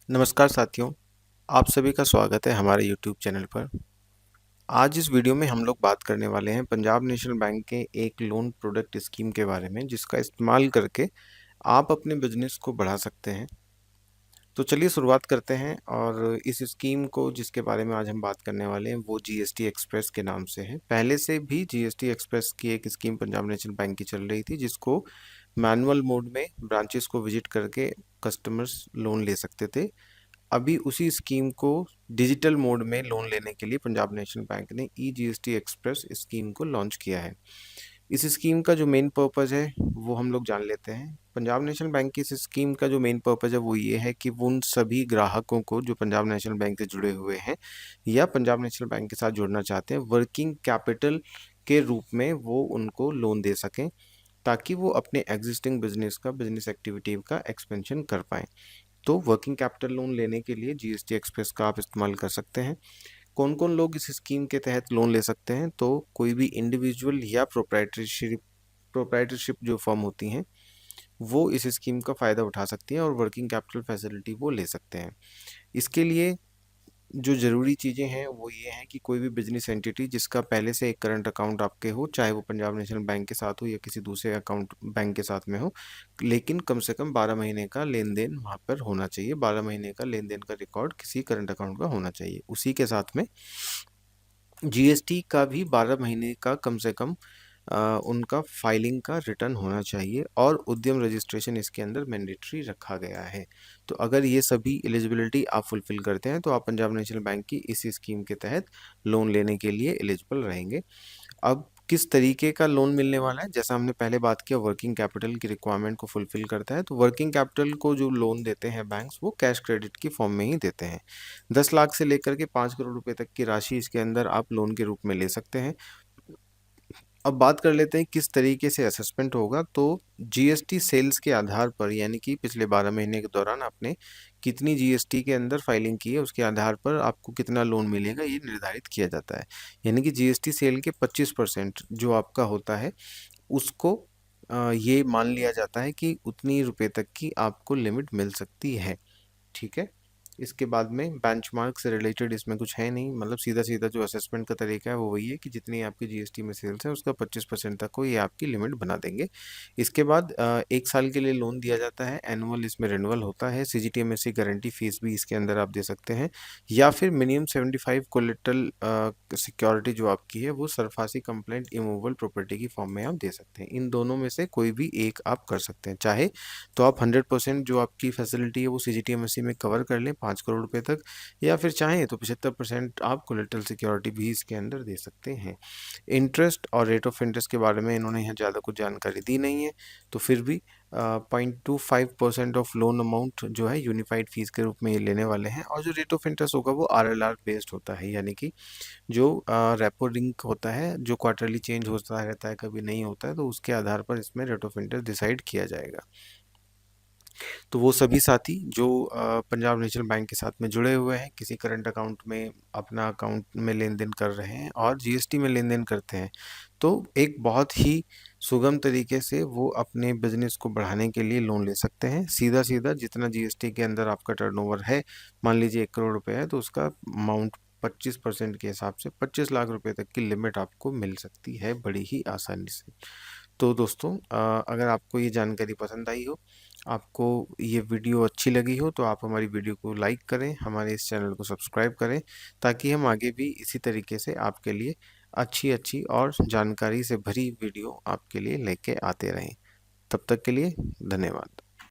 नमस्कार साथियों, आप सभी का स्वागत है हमारे यूट्यूब चैनल पर। आज इस वीडियो में हम लोग बात करने वाले हैं पंजाब नेशनल बैंक के एक लोन प्रोडक्ट स्कीम के बारे में, जिसका इस्तेमाल करके आप अपने बिजनेस को बढ़ा सकते हैं। तो चलिए शुरुआत करते हैं। और इस स्कीम को जिसके बारे में आज हम बात करने वाले हैं वो जीएसटी एक्सप्रेस के नाम से है। पहले से भी जीएसटी एक्सप्रेस की एक स्कीम पंजाब नेशनल बैंक की चल रही थी, जिसको मैनुअल मोड में ब्रांचेस को विजिट करके कस्टमर्स लोन ले सकते थे। अभी उसी स्कीम को डिजिटल मोड में लोन लेने के लिए पंजाब नेशनल बैंक ने ई जीएसटी एक्सप्रेस स्कीम को लॉन्च किया है। इस स्कीम का जो मेन पर्पज़ है वो हम लोग जान लेते हैं। पंजाब नेशनल बैंक की इस स्कीम का जो मेन पर्पज़ है वो ये है कि वो उन सभी ग्राहकों को जो पंजाब नेशनल बैंक से जुड़े हुए हैं या पंजाब नेशनल बैंक के साथ जुड़ना चाहते हैं, वर्किंग कैपिटल के रूप में वो उनको लोन दे सकें, ताकि वो अपने एग्जिस्टिंग बिजनेस एक्टिविटी का एक्सपेंशन कर पाएँ। तो वर्किंग कैपिटल लोन लेने के लिए जीएसटी एक्सप्रेस का आप इस्तेमाल कर सकते हैं। कौन कौन लोग इस स्कीम के तहत लोन ले सकते हैं? तो कोई भी इंडिविजुअल या प्रोप्राइटरशिप जो फर्म होती हैं वो इस स्कीम का फ़ायदा उठा सकती हैं और वर्किंग कैपिटल फैसिलिटी वो ले सकते हैं। इसके लिए जो ज़रूरी चीज़ें हैं वो ये हैं कि कोई भी बिजनेस एंटिटी जिसका पहले से एक करंट अकाउंट आपके हो, चाहे वो पंजाब नेशनल बैंक के साथ हो या किसी दूसरे अकाउंट बैंक के साथ में हो, लेकिन कम से कम 12 महीने का लेन देन वहाँ पर होना चाहिए। 12 महीने का लेन देन का रिकॉर्ड किसी करंट अकाउंट का होना चाहिए। उसी के साथ में जीएसटी का भी 12 महीने का कम से कम उनका फाइलिंग का रिटर्न होना चाहिए और उद्यम रजिस्ट्रेशन इसके अंदर मैंडेटरी रखा गया है। तो अगर ये सभी एलिजिबिलिटी आप फुलफिल करते हैं तो आप पंजाब नेशनल बैंक की इस स्कीम के तहत लोन लेने के लिए एलिजिबल रहेंगे। अब किस तरीके का लोन मिलने वाला है? जैसा हमने पहले बात किया, वर्किंग कैपिटल की रिक्वायरमेंट को फुलफिल करता है। तो वर्किंग कैपिटल को जो लोन देते हैं बैंक्स, वो कैश क्रेडिट की फॉर्म में ही देते हैं। 10 लाख से लेकर के 5 करोड़ रुपए तक की राशि इसके अंदर आप लोन के रूप में ले सकते हैं। अब बात कर लेते हैं किस तरीके से असेसमेंट होगा। तो जीएसटी सेल्स के आधार पर, यानी कि पिछले 12 महीने के दौरान आपने कितनी जीएसटी के अंदर फाइलिंग की है, उसके आधार पर आपको कितना लोन मिलेगा ये निर्धारित किया जाता है। यानी कि जीएसटी सेल के 25% जो आपका होता है उसको ये मान लिया जाता है कि उतनी रुपए तक की आपको लिमिट मिल सकती है। ठीक है। इसके बाद में बेंचमार्क से रिलेटेड इसमें कुछ है नहीं, मतलब सीधा-सीधा जो असेसमेंट का तरीका है वो वही है कि जितनी आपकी जीएसटी में सेल्स है उसका 25% तक को ये आपकी लिमिट बना देंगे। इसके बाद 1 साल के लिए लोन दिया जाता है, एनुअल इसमें रिन्यूअल होता है, सीजीटीएमएससी गारंटी फीस भी इसके अंदर आप दे सकते हैं, या फिर मिनिमम 75 कोलेटरल सिक्योरिटी जो आपकी है वो सरफासी कंप्लेंट इमूवेबल प्रॉपर्टी की फॉर्म में आप दे सकते हैं। इन दोनों में से कोई भी एक आप कर सकते हैं। चाहे तो आप 100% जो आपकी फैसिलिटी है वो सीजीटीएमएससी में कवर कर लें 5 करोड़ रुपए तक, या फिर चाहें तो 75% आप कोलेटरल सिक्योरिटी भी इसके अंदर दे सकते हैं। इंटरेस्ट और रेट ऑफ इंटरेस्ट के बारे में इन्होंने यहाँ ज़्यादा कुछ जानकारी दी नहीं है, तो फिर भी 0.25% ऑफ लोन अमाउंट जो है यूनिफाइड फीस के रूप में ये लेने वाले हैं। और जो रेट ऑफ इंटरेस्ट होगा वो आरएलआर बेस्ड होता है, यानी कि जो रेपो लिंक होता है जो क्वार्टरली चेंज होता रहता है, कभी नहीं होता है, तो उसके आधार पर इसमें रेट ऑफ इंटरेस्ट डिसाइड किया जाएगा। तो वो सभी साथी जो पंजाब नेशनल बैंक के साथ में जुड़े हुए हैं, किसी करंट अकाउंट में अपना अकाउंट में लेन देन कर रहे हैं और जीएसटी में लेन देन करते हैं, तो एक बहुत ही सुगम तरीके से वो अपने बिजनेस को बढ़ाने के लिए लोन ले सकते हैं। सीधा सीधा जितना जीएसटी के अंदर आपका टर्नओवर है, मान लीजिए 1 करोड़ रुपए है, तो उसका अमाउंट 25% के हिसाब से 25 लाख रुपए तक की लिमिट आपको मिल सकती है बड़ी ही आसानी से। तो दोस्तों, अगर आपको ये जानकारी पसंद आई हो, आपको ये वीडियो अच्छी लगी हो, तो आप हमारी वीडियो को लाइक करें, हमारे इस चैनल को सब्सक्राइब करें, ताकि हम आगे भी इसी तरीके से आपके लिए अच्छी-अच्छी और जानकारी से भरी वीडियो आपके लिए लेके आते रहें। तब तक के लिए धन्यवाद।